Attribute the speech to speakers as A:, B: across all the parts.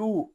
A: 2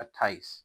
A: 28।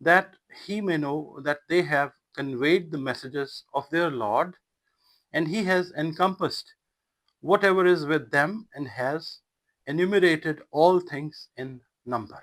A: that he may know that they have conveyed the messages of their Lord, and he has encompassed whatever is with them and has enumerated all things in number.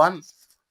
A: 1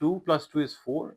A: 2 + 2 = 4,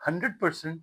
A: 100%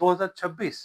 A: 2026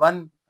A: 1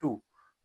A: 2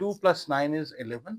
A: 2 + 9 = 11,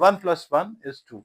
A: 1 + 1 = 2,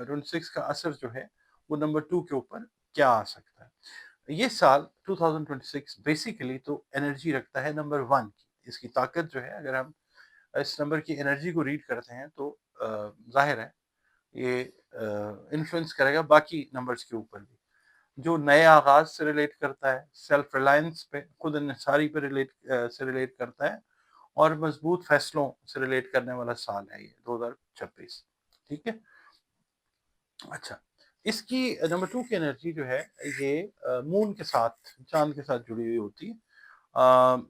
A: 2026 کا اثر جو ہے وہ number 2 کے اوپر کیا آ سکتا ہے. یہ سال 2026 بیسیکلی تو انرجی رکھتا ہے نمبر 1 کی. اس کی طاقت جو ہے اگر ہم اس نمبر کی انرجی کو ریڈ کرتے ہیں تو ظاہر ہے یہ انفلوئنس کرے گا باقی نمبرز کے اوپر بھی. جو نئے آغاز سے ریلیٹ کرتا ہے، سیلف ریلائنس پہ، خود انحصاری پہ ریلیٹ کرتا ہے، اور مضبوط فیصلوں سے ریلیٹ کرنے والا سال ہے یہ 2026. ٹھیک ہے. اچھا، اس کی نمبر 2 کی انرجی جو ہے یہ مون کے ساتھ، چاند کے ساتھ جڑی ہوئی ہوتی ہے.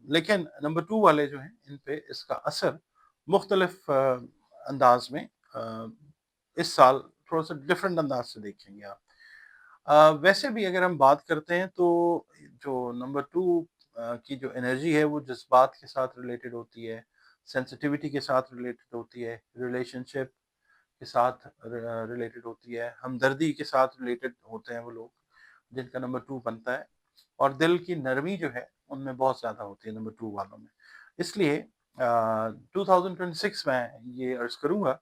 A: لیکن نمبر 2 والے جو ہیں ان پہ اس کا اثر مختلف انداز میں اس سال تھوڑا سا ڈفرینٹ انداز سے دیکھیں گے آپ. ویسے بھی اگر ہم بات کرتے ہیں تو جو نمبر 2 کی جو انرجی ہے وہ جذبات کے ساتھ ریلیٹڈ ہوتی ہے، سینسٹیوٹی کے ساتھ ریلیٹڈ ہوتی ہے، ریلیشن شپ کے ساتھ ریلیٹڈ ہوتی ہے، ہمدردی کے ساتھ ریلیٹڈ ہوتے ہیں وہ لوگ جن کا نمبر 2 بنتا ہے، اور دل کی نرمی جو ہے ان میں بہت زیادہ ہوتی ہے نمبر 2 والوں میں. اس لیے 2026 میں یہ عرض کروں گا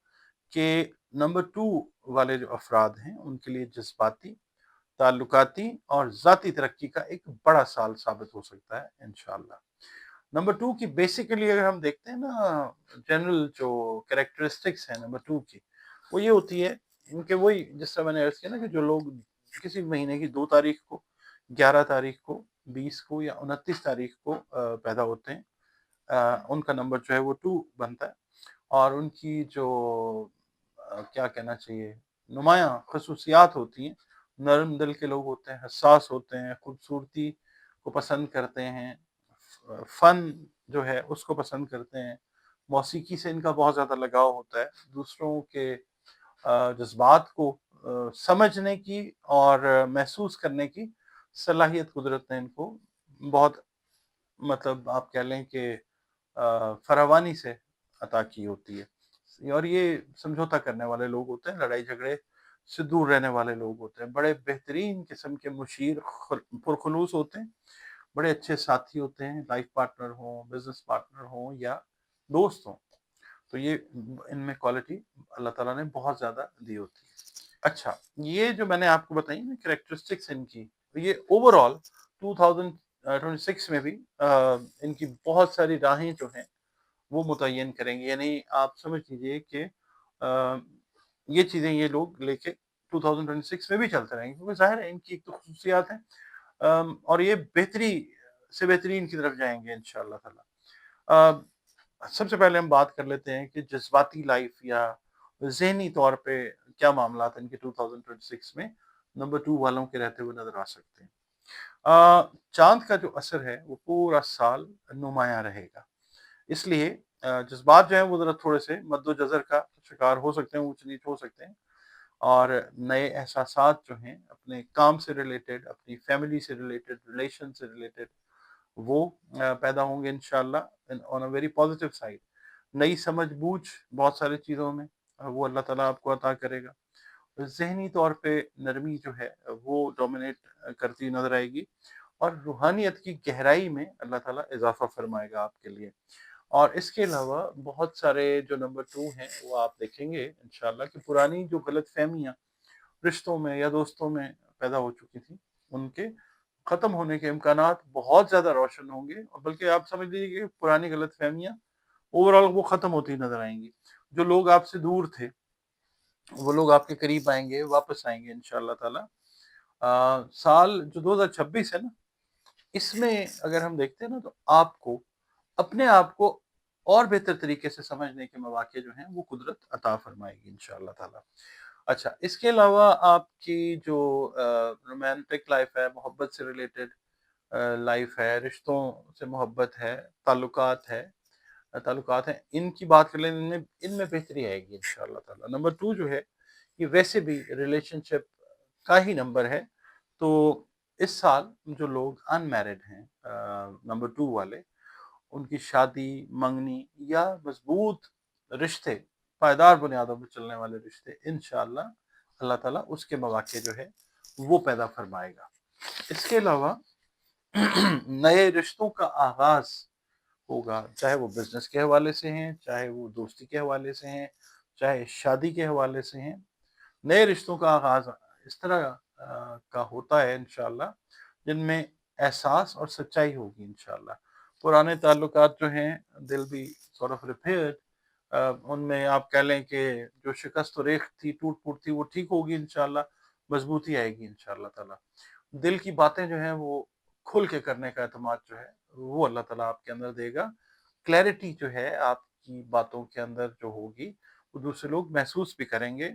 A: کہ نمبر 2 والے جو افراد ہیں ان کے لیے جذباتی، تعلقاتی اور ذاتی ترقی کا ایک بڑا سال ثابت ہو سکتا ہے انشاءاللہ. نمبر 2 کی بیسیکلی اگر ہم دیکھتے ہیں نا، جنرل جو کریکٹرسٹکس ہیں نمبر 2 کی، وہ یہ ہوتی ہے ان کے وہی جس طرح میں نے عرض کیا نا کہ جو لوگ کسی مہینے کی 2 تاریخ کو، 11 تاریخ کو، 20 کو یا 29 تاریخ کو پیدا ہوتے ہیں، ان کا نمبر جو ہے وہ 2 بنتا ہے. اور ان کی جو کیا کہنا چاہیے نمایاں خصوصیات ہوتی ہیں، نرم دل کے لوگ ہوتے ہیں، حساس ہوتے ہیں، خوبصورتی کو پسند کرتے ہیں، فن جو ہے اس کو پسند کرتے ہیں، موسیقی سے ان کا بہت زیادہ لگاؤ ہوتا ہے، دوسروں کے جذبات کو سمجھنے کی اور محسوس کرنے کی صلاحیت قدرت نے ان کو بہت، مطلب آپ کہہ لیں کہ فراوانی سے عطا کی ہوتی ہے. اور یہ سمجھوتا کرنے والے لوگ ہوتے ہیں، لڑائی جھگڑے سے دور رہنے والے لوگ ہوتے ہیں، بڑے بہترین قسم کے مشیر پرخلوص ہوتے ہیں، بڑے اچھے ساتھی ہوتے ہیں، لائف پارٹنر ہوں، بزنس پارٹنر ہوں یا دوست ہوں. تو یہ ان میں کوالٹی اللہ تعالیٰ نے بہت زیادہ دی ہوتی ہے. اچھا، یہ جو میں نے آپ کو بتائی نا کریکٹرسٹکس ان کی، یہ اوور آل 2026 میں بھی ان کی بہت ساری راہیں جو ہیں وہ متعین کریں گے. یعنی آپ سمجھ لیجیے کہ یہ چیزیں یہ لوگ لے کے 2026 میں بھی چلتے رہیں گے، کیونکہ ظاہر ہے ان کی ایک تو خصوصیات ہیں، اور یہ بہتری سے بہترین کی طرف جائیں گے انشاءاللہ تعالیٰ. سب سے پہلے ہم بات کر لیتے ہیں کہ جذباتی لائف یا ذہنی طور پہ کیا معاملات ان کے 2026 میں نمبر 2 والوں کے رہتے ہوئے نظر آ سکتے ہیں. چاند کا جو اثر ہے وہ پورا سال نمایاں رہے گا، اس لیے جذبات جو ہیں وہ ذرا تھوڑے سے مد و جزر کا شکار ہو سکتے ہیں، اونچ نیچ ہو سکتے ہیں، اور نئے احساسات جو ہیں اپنے کام سے ریلیٹڈ، اپنی فیملی سے ریلیٹڈ، ریلیشن سے ریلیٹڈ، وہ پیدا ہوں گے انشاءاللہ آن اے ویری پازیٹیو سائڈ. نئی سمجھ بوجھ بہت ساری چیزوں میں وہ اللہ تعالیٰ آپ کو عطا کرے گا. ذہنی طور پہ نرمی جو ہے وہ ڈومینیٹ کرتی نظر آئے گی، اور روحانیت کی گہرائی میں اللہ تعالیٰ اضافہ فرمائے گا آپ کے لیے. اور اس کے علاوہ بہت سارے جو نمبر 2 ہیں وہ آپ دیکھیں گے انشاءاللہ کہ پرانی جو غلط فہمیاں رشتوں میں یا دوستوں میں پیدا ہو چکی تھیں ان کے ختم ہونے کے امکانات بہت زیادہ روشن ہوں گے، اور بلکہ آپ سمجھ لیجیے کہ پرانی غلط فہمیاں اوور آل وہ ختم ہوتی نظر آئیں گی. جو لوگ آپ سے دور تھے وہ لوگ آپ کے قریب آئیں گے، واپس آئیں گے انشاءاللہ تعالیٰ. سال جو 2026 ہے نا، اس میں اگر ہم دیکھتے ہیں نا تو آپ کو اپنے آپ کو اور بہتر طریقے سے سمجھنے کے مواقع جو ہیں وہ قدرت عطا فرمائے گی انشاءاللہ تعالیٰ. اچھا، اس کے علاوہ آپ کی جو رومانٹک لائف ہے، محبت سے ریلیٹڈ لائف ہے، رشتوں سے محبت ہے، تعلقات ہیں، ان کی بات کر لیں، ان میں بہتری آئے گی انشاءاللہ تعالیٰ. نمبر 2 جو ہے یہ ویسے بھی ریلیشن شپ کا ہی نمبر ہے، تو اس سال جو لوگ ان میرڈ ہیں نمبر 2 والے، ان کی شادی، منگنی یا مضبوط رشتے، پائیدار بنیادوں پر چلنے والے رشتے، انشاءاللہ اللہ تعالیٰ اس کے مواقع جو ہے وہ پیدا فرمائے گا. اس کے علاوہ نئے رشتوں کا آغاز ہوگا، چاہے وہ بزنس کے حوالے سے ہیں، چاہے وہ دوستی کے حوالے سے ہیں، چاہے شادی کے حوالے سے ہیں. نئے رشتوں کا آغاز اس طرح کا ہوتا ہے انشاءاللہ جن میں احساس اور سچائی ہوگی انشاءاللہ. پرانے تعلقات جو ہیں دل بھی sort of repaired. ان میں آپ کہہ لیں کہ جو شکست و ریخت تھی، ٹوٹ پھوٹ تھی، وہ ٹھیک ہوگی انشاءاللہ، مضبوطی آئے گی انشاءاللہ تعالیٰ. دل کی باتیں جو ہیں وہ کھل کے کرنے کا اعتماد جو ہے وہ اللہ تعالیٰ آپ کے اندر دے گا. کلیئرٹی جو ہے آپ کی باتوں کے اندر جو ہوگی وہ دوسرے لوگ محسوس بھی کریں گے.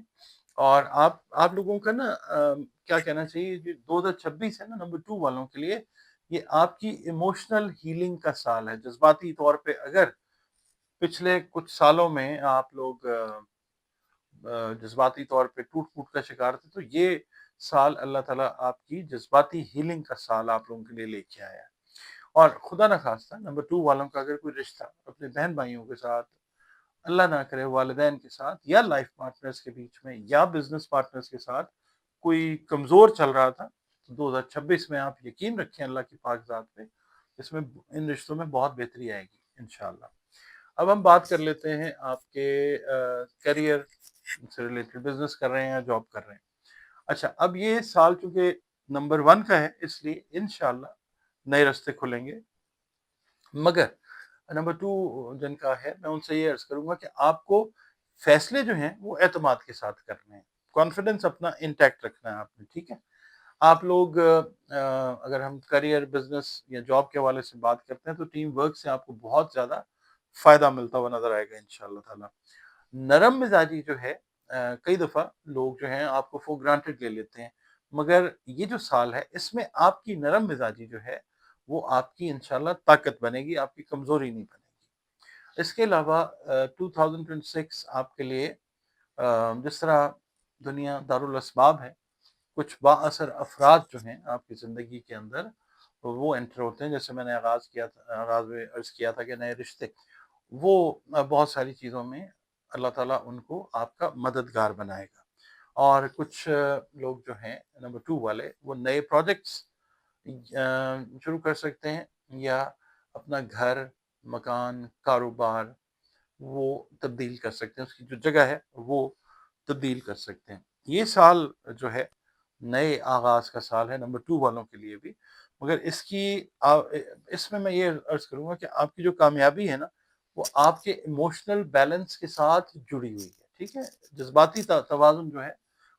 A: اور آپ لوگوں کا نا کیا کہنا چاہیے، جو 2026 ہے نا نمبر 2 والوں کے لیے، یہ آپ کی ایموشنل ہیلنگ کا سال ہے. جذباتی طور پہ اگر پچھلے کچھ سالوں میں آپ لوگ جذباتی طور پہ ٹوٹ پھوٹ کا شکار تھے، تو یہ سال اللہ تعالیٰ آپ کی جذباتی ہیلنگ کا سال آپ لوگوں کے لیے لے کے آیا ہے. اور خدا نہ خواستہ نمبر 2 والوں کا اگر کوئی رشتہ اپنے بہن بھائیوں کے ساتھ، اللہ نہ کرے والدین کے ساتھ، یا لائف پارٹنرز کے بیچ میں، یا بزنس پارٹنرز کے ساتھ کوئی کمزور چل رہا تھا، تو 2026 میں آپ یقین رکھیں اللہ کی پاک ذات پہ، اس میں ان رشتوں میں بہت بہتری آئے گی انشاءاللہ. اب ہم بات کر لیتے ہیں آپ کے کیریئر سے ریلیٹڈ، بزنس کر رہے ہیں یا جاب کر رہے ہیں. اچھا، اب یہ سال چونکہ نمبر 1 کا ہے، اس لیے انشاءاللہ نئے راستے کھلیں گے. مگر نمبر 2 جن کا ہے، میں ان سے یہ عرض کروں گا کہ آپ کو فیصلے جو ہیں وہ اعتماد کے ساتھ کرنے ہیں. کانفیڈنس اپنا انٹیکٹ رکھنا ہے آپ نے، ٹھیک ہے. آپ لوگ اگر ہم کریئر، بزنس یا جاب کے حوالے سے بات کرتے ہیں تو ٹیم ورک سے آپ کو بہت زیادہ فائدہ ملتا ہوا نظر آئے گا انشاءاللہ تعالیٰ. نرم مزاجی جو ہے، کئی دفعہ لوگ جو ہیں آپ کو فور گرانٹیڈ لے لیتے ہیں، مگر یہ جو سال ہے اس میں آپ کی نرم مزاجی جو ہے وہ آپ کی انشاءاللہ طاقت بنے گی، آپ کی کمزوری نہیں بنے گی. اس کے علاوہ 2026 آپ کے لیے جس طرح دنیا دارالاسباب ہے، کچھ با اثر افراد جو ہیں آپ کی زندگی کے اندر وہ انٹر ہوتے ہیں. جیسے میں نے آغاز میں عرض کیا تھا کہ نئے رشتے، وہ بہت ساری چیزوں میں اللہ تعالیٰ ان کو آپ کا مددگار بنائے گا. اور کچھ لوگ جو ہیں نمبر 2 والے، وہ نئے پروجیکٹس شروع کر سکتے ہیں، یا اپنا گھر، مکان، کاروبار وہ تبدیل کر سکتے ہیں، اس کی جو جگہ ہے وہ تبدیل کر سکتے ہیں. یہ سال جو ہے نئے آغاز کا سال ہے نمبر 2 والوں کے لیے بھی. مگر اس میں یہ عرض کروں گا کہ آپ کی جو کامیابی ہے نا، وہ آپ کے ایموشنل بیلنس کے ساتھ جڑی ہوئی ہے، ٹھیک ہے. جذباتی توازن جو ہے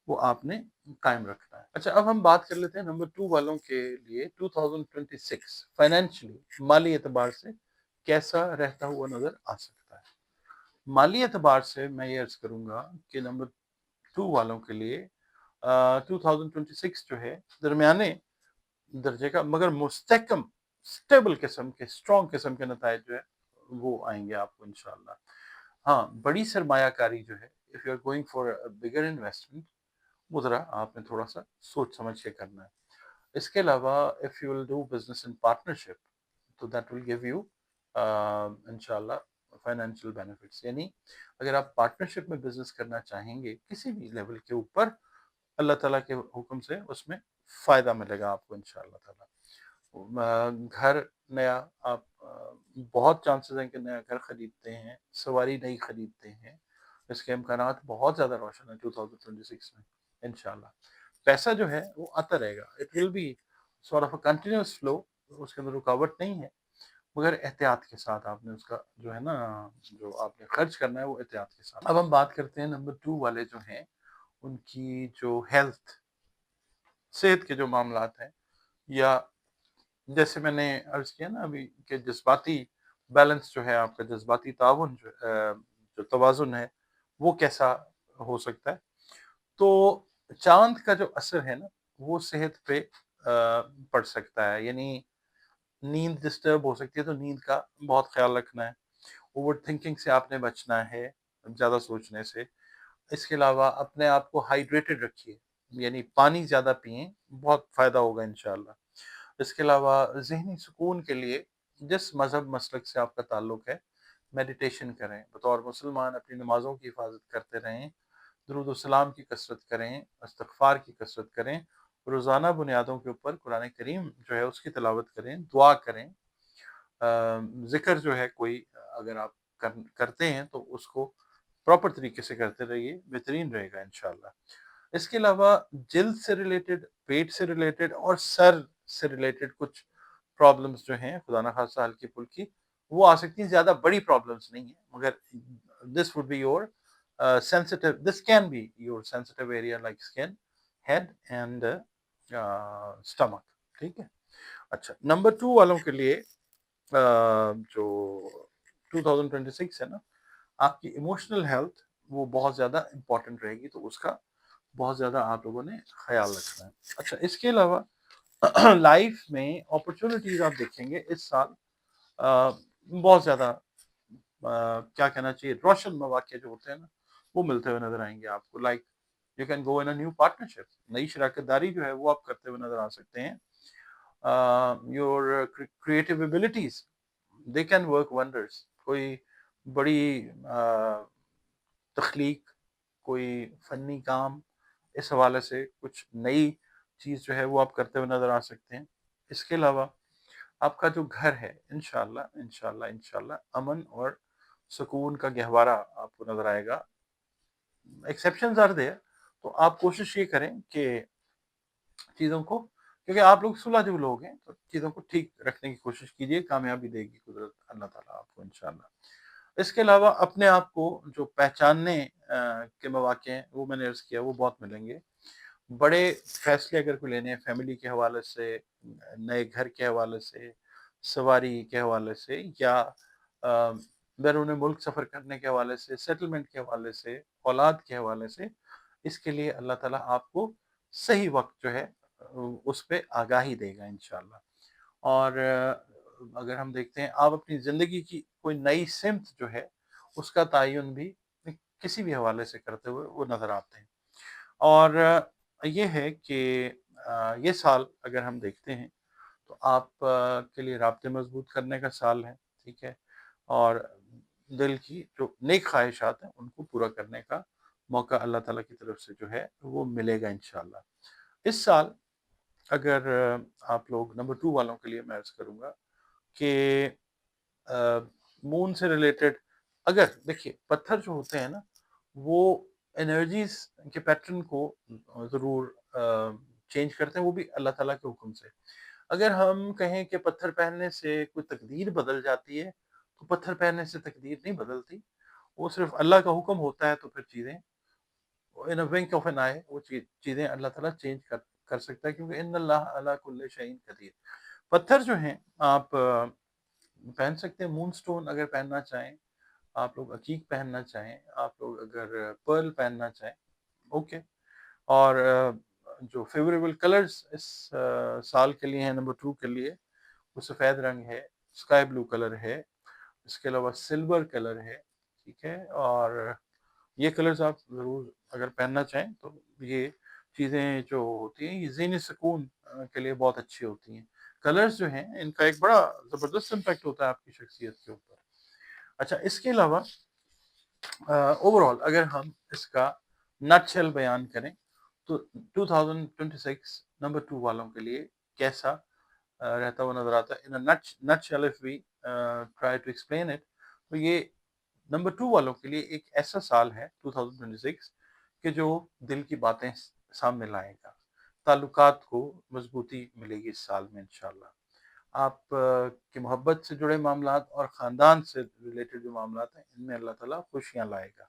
A: وہ آپ نے قائم رکھنا ہے. اچھا، اب ہم بات کر لیتے ہیں نمبر 2 والوں کے لیے 2026 فائنینشلی، مالی اعتبار سے کیسا رہتا ہوا نظر آ سکتا ہے. مالی اعتبار سے میں یہ عرض کروں گا کہ نمبر 2 والوں کے لیے 2026 جو ہے درمیانے درجے کا مگر مستحکم، اسٹیبل قسم کے، اسٹرانگ قسم کے نتائج جو ہے وہ آئیں گے آپ کو انشاءاللہ. ہاں، بڑی سرمایہ کاری جو ہے، if you are going for a bigger investment، وہ ذرا آپ نے تھوڑا سا سوچ سمجھ کے کرنا ہے. اس کے علاوہ if you will do business in partnership، تو that will give you انشاءاللہ فائنینشیل بینیفٹس. یعنی اگر آپ پارٹنرشپ میں بزنس کرنا چاہیں گے کسی بھی لیول کے اوپر، اللہ تعالیٰ کے حکم سے اس میں فائدہ ملے گا آپ کو انشاءاللہ تعالیٰ. گھر نیا، آپ بہت چانسز ہیں کہ نیا گھر خریدتے ہیں، سواری نئی خریدتے ہیں، اس کے امکانات بہت زیادہ روشن ہیں 2026 میں انشاءاللہ. پیسہ جو ہے وہ آتا رہے گا، it will be sort of a continuous flow، اس کے اندر رکاوٹ نہیں ہے، مگر احتیاط کے ساتھ آپ نے اس کا جو ہے نا، جو آپ نے خرچ کرنا ہے وہ احتیاط کے ساتھ. اب ہم بات کرتے ہیں نمبر 2 والے جو ہیں ان کی جو ہیلتھ، صحت کے جو معاملات ہیں، یا جیسے میں نے عرض کیا نا ابھی کہ جذباتی بیلنس جو ہے آپ کا، جذباتی تعاون جو توازن ہے وہ کیسا ہو سکتا ہے. تو چاند کا جو اثر ہے نا وہ صحت پہ پڑ سکتا ہے. یعنی نیند ڈسٹرب ہو سکتی ہے، تو نیند کا بہت خیال رکھنا ہے. اوور تھنکنگ سے آپ نے بچنا ہے، زیادہ سوچنے سے. اس کے علاوہ اپنے آپ کو ہائیڈریٹڈ رکھیے، یعنی پانی زیادہ پئیں، بہت فائدہ ہوگا انشاءاللہ. اس کے علاوہ ذہنی سکون کے لیے جس مذہب مسلک سے آپ کا تعلق ہے، میڈیٹیشن کریں. بطور مسلمان اپنی نمازوں کی حفاظت کرتے رہیں، درود و سلام کی کثرت کریں، استغفار کی کثرت کریں، روزانہ بنیادوں کے اوپر قرآن کریم جو ہے اس کی تلاوت کریں، دعا کریں. ذکر جو ہے کوئی اگر آپ کرتے ہیں تو اس کو پراپر طریقے سے کرتے رہیے، بہترین رہے گا انشاءاللہ. اس کے علاوہ جلد سے ریلیٹڈ، پیٹ سے ریلیٹڈ اور سر سے ریلیٹڈ کچھ پرابلمس جو ہیں خدا نخواستہ ہلکی پھلکی وہ آ سکتی ہیں، زیادہ بڑی پرابلمس نہیں ہیں، مگر this would be your sensitive, this can be your sensitive area like skin, head and stomach. ٹھیک ہے. اچھا نمبر 2 والوں کے لیے جو 2026 ہے نا، آپ کی ایموشنل ہیلتھ وہ بہت زیادہ امپورٹنٹ رہے گی، تو اس کا بہت زیادہ آپ لوگوں نے خیال رکھنا ہے. اچھا اس کے علاوہ لائف میں اپرچونیٹیز آپ دیکھیں گے اس سال بہت زیادہ کیا کہنا چاہیے، روشن مواقع جو ہوتے ہیں نا وہ ملتے ہوئے نظر آئیں گے آپ کو. Like you can go in a new partnership, نئی شراکت داری جو ہے وہ آپ کرتے ہوئے نظر آ سکتے ہیں. Your creative abilities they can work wonders. کوئی بڑی تخلیق، کوئی فنی کام، اس حوالے سے کچھ نئی چیز جو ہے وہ آپ کرتے ہوئے نظر آ سکتے ہیں. اس کے علاوہ آپ کا جو گھر ہے انشاءاللہ انشاءاللہ انشاءاللہ امن اور سکون کا گہوارہ آپ کو نظر آئے گا. ایکسیپشنز آر دیئر، تو آپ کوشش یہ کریں کہ چیزوں کو، کیونکہ آپ لوگ سلجھو لوگ ہیں، تو چیزوں کو ٹھیک رکھنے کی کوشش کیجیے. کامیابی دے گی قدرت اللہ تعالیٰ آپ کو انشاءاللہ. اس کے علاوہ اپنے آپ کو جو پہچاننے کے مواقع ہیں وہ میں نے عرض کیا وہ بہت ملیں گے. بڑے فیصلے اگر کوئی لینے ہیں فیملی کے حوالے سے، نئے گھر کے حوالے سے، سواری کے حوالے سے، یا بیرون ملک سفر کرنے کے حوالے سے، سیٹلمنٹ کے حوالے سے، اولاد کے حوالے سے، اس کے لیے اللہ تعالیٰ آپ کو صحیح وقت جو ہے اس پہ آگاہی دے گا انشاءاللہ. اور اگر ہم دیکھتے ہیں آپ اپنی زندگی کی کوئی نئی سمت جو ہے اس کا تعین بھی کسی بھی حوالے سے کرتے ہوئے وہ نظر آتے ہیں. اور یہ ہے کہ یہ سال اگر ہم دیکھتے ہیں تو آپ کے لیے رابطے مضبوط کرنے کا سال ہے. ٹھیک ہے. اور دل کی جو نیک خواہشات ہیں ان کو پورا کرنے کا موقع اللہ تعالیٰ کی طرف سے جو ہے وہ ملے گا انشاءاللہ. اس سال اگر آپ لوگ نمبر 2 والوں کے لیے میں عرض کروں گا کہ مون سے ریلیٹڈ، اگر دیکھیے پتھر جو ہوتے ہیں نا وہ انرجیز کے پیٹرن کو ضرور چینج کرتے ہیں، وہ بھی اللہ تعالیٰ کے حکم سے. اگر ہم کہیں کہ پتھر پہننے سے کوئی تقدیر بدل جاتی ہے، تو پتھر پہننے سے تقدیر نہیں بدلتی، وہ صرف اللہ کا حکم ہوتا ہے. تو پھر چیزیں ان اے ونک آف این آئی وہ چیزیں اللہ تعالیٰ چینج کر سکتا ہے، کیونکہ ان اللہ علی کل شیء قدیر. پتھر جو ہیں آپ پہن سکتے ہیں، مون سٹون اگر پہننا چاہیں آپ لوگ، عقیق پہننا چاہیں آپ لوگ، اگر پرل پہننا چاہیں اوکے. اور جو فیوریبل کلرز اس سال کے لیے ہیں نمبر 2 کے لیے، وہ سفید رنگ ہے، اسکائی بلو کلر ہے، اس کے علاوہ سلور کلر ہے. ٹھیک ہے. اور یہ کلرز آپ ضرور اگر پہننا چاہیں تو یہ چیزیں جو ہوتی ہیں یہ ذہنی سکون کے لیے بہت اچھی ہوتی ہیں. کلرز جو ہیں ان کا ایک بڑا زبردست امپیکٹ ہوتا ہے آپ کی شخصیت کے اوپر. اچھا اس کے علاوہ اوور آل اگر ہم اس کا نٹ شیل بیان کریں تو 2026 نمبر 2 والوں کے لیے کیسا رہتا ہوا نظر آتا ہے. Nutshell if we try to explain it, تو یہ نمبر 2 والوں کے لیے ایک ایسا سال ہے 2026 کہ جو دل کی باتیں سامنے لائے گا. تعلقات کو مضبوطی ملے گی اس سال میں انشاءاللہ. آپ کے محبت سے جڑے معاملات اور خاندان سے ریلیٹڈ جو معاملات ہیں ان میں اللہ تعالیٰ خوشیاں لائے گا.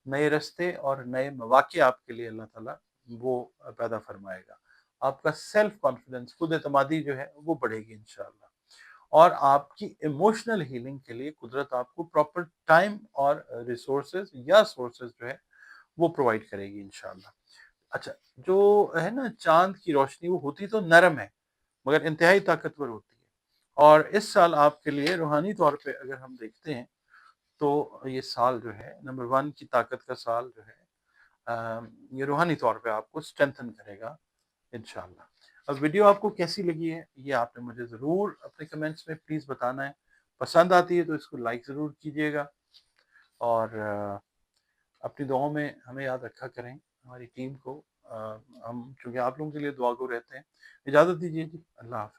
A: نئے رستے اور نئے مواقع آپ کے لیے اللہ تعالیٰ وہ پیدا فرمائے گا. آپ کا سیلف کانفیڈنس، خود اعتمادی جو ہے وہ بڑھے گی انشاءاللہ. اور آپ کی ایموشنل ہیلنگ کے لیے قدرت آپ کو پراپر ٹائم اور ریسورسز یا سورسز جو ہے وہ پرووائڈ کرے گی انشاءاللہ. اچھا جو ہے نا چاند کی روشنی وہ ہوتی تو نرم ہے مگر انتہائی طاقتور ہوتی ہے. اور اس سال آپ کے لیے روحانی طور پہ اگر ہم دیکھتے ہیں تو یہ سال جو ہے نمبر 1 کی طاقت کا سال جو ہے یہ روحانی طور پہ آپ کو اسٹرینتھن کرے گا انشاءاللہ. اب ویڈیو آپ کو کیسی لگی ہے یہ آپ نے مجھے ضرور اپنے کمنٹس میں پلیز بتانا ہے. پسند آتی ہے تو اس کو لائک ضرور کیجیے گا، اور اپنی دعاؤں میں ہمیں یاد رکھا کریں ہماری ٹیم کو. ہم چونکہ آپ لوگوں کے لیے دعا گو رہتے ہیں. اجازت دیجیے جی، اللہ حافظ.